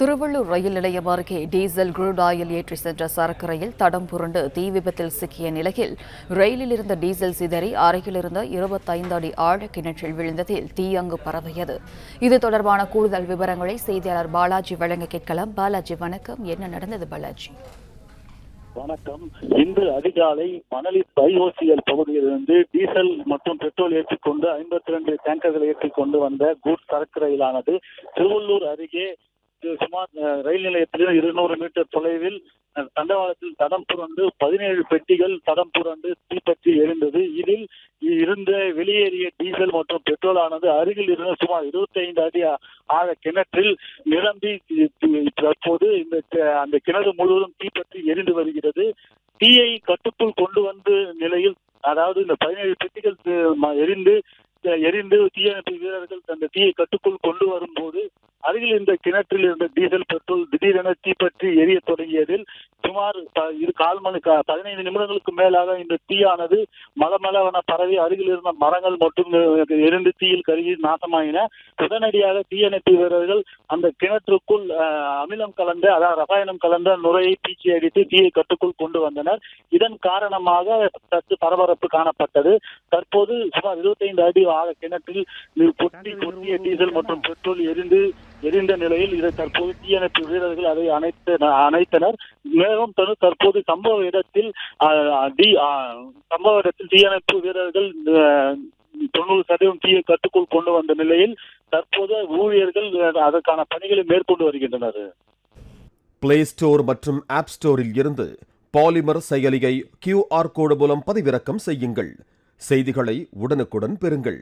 திருவள்ளூர் ரயில் நிலையம் அருகே diesel crude oil ஏற்றி சென்ற சரக்கு ரயில் தடம் புரண்டு தீ விபத்தில் சிக்கிய நிலையில் ரயிலில் இருந்த டீசல் சிதறி அருகில் இருந்த 25 அடி ஆழ கிணற்றில் விழுந்ததில் தீ அங்கு பரவியது. இது தொடர்பான கூடுதல் விவரங்களை செய்தியாளர் பாலாஜி வழங்க கேட்கலாம். பாலாஜி, வணக்கம். என்ன நடந்தது பாலாஜி? வணக்கம். இன்று அதிகாலை மணலி ஐஓசிஎல் பகுதியிலிருந்து டீசல் மற்றும் பெட்ரோல் ஏற்றிக்கொண்டு 52 டேங்கர்களை ஏற்றிக்கொண்டு வந்த கூட்ஸ் சரக்கு ரயிலானது திருவள்ளூர் அருகே சுமார் ரயில் நிலையத்திலிருந்து 200 மீட்டர் தொலைவில் தண்டவாளத்தில் தடம் புரண்டு 17 பெட்டிகள் தடம் புரண்டு தீப்பற்றி எரிந்தது. இதில் இருந்த வெளியேறிய டீசல் மற்றும் பெட்ரோல் ஆனது அருகில் இருந்த சுமார் 25 அடி ஆழ கிணற்றில் நிரம்பி தற்போது அந்த கிணறு முழுவதும் தீப்பற்றி எரிந்து வருகிறது. தீயை கட்டுக்குள் கொண்டு வந்த நிலையில், அதாவது இந்த 17 பெட்டிகள் எரிந்து தீயணைப்பு வீரர்கள் அந்த தீயை கட்டுக்குள் கொண்டு வரும்போது அருகில் இருந்த கிணற்றில் இருந்த டீசல் பெட்ரோல் திடீரென தீப்பற்றி எரிய தொடங்கியதில் சுமார் 15 நிமிடங்களுக்கு மேலாக இந்த தீயானது மலமளவென பரவி அருகில் இருந்த மரங்கள் மற்றும் எரிந்து தீயில் கருகி நாசமாயின. உடனடியாக தீயணைப்பு வீரர்கள் அந்த கிணற்றுக்குள் அமிலம் கலந்த, அதாவது ரசாயனம் கலந்த நுரையை பீச்சி அடித்து தீயை கட்டுக்குள் கொண்டு வந்தனர். இதன் காரணமாக சற்று பரபரப்பு காணப்பட்டது. தற்போது சுமார் 25 அடி ஆழ கிணற்றில் கொட்டிய டீசல் மற்றும் பெட்ரோல் எரிந்த நிலையில் இதை தற்போது தீயணைப்பு வீரர்கள் அதை அணைத்தனர். மேலும் தற்போது சம்பவ இடத்தில் தீயணைப்பு வீரர்கள் 90% தீயை கட்டுக்குள் கொண்டு வந்த நிலையில் தற்போது ஊழியர்கள் அதற்கான பணிகளை மேற்கொண்டு வருகின்றனர். பிளே ஸ்டோர் மற்றும் ஆப் ஸ்டோரில் இருந்து பாலிமர் செயலியை QR கோடு மூலம் பதிவிறக்கம் செய்யுங்கள். செய்திகளை உடனுக்குடன் பெறுங்கள்.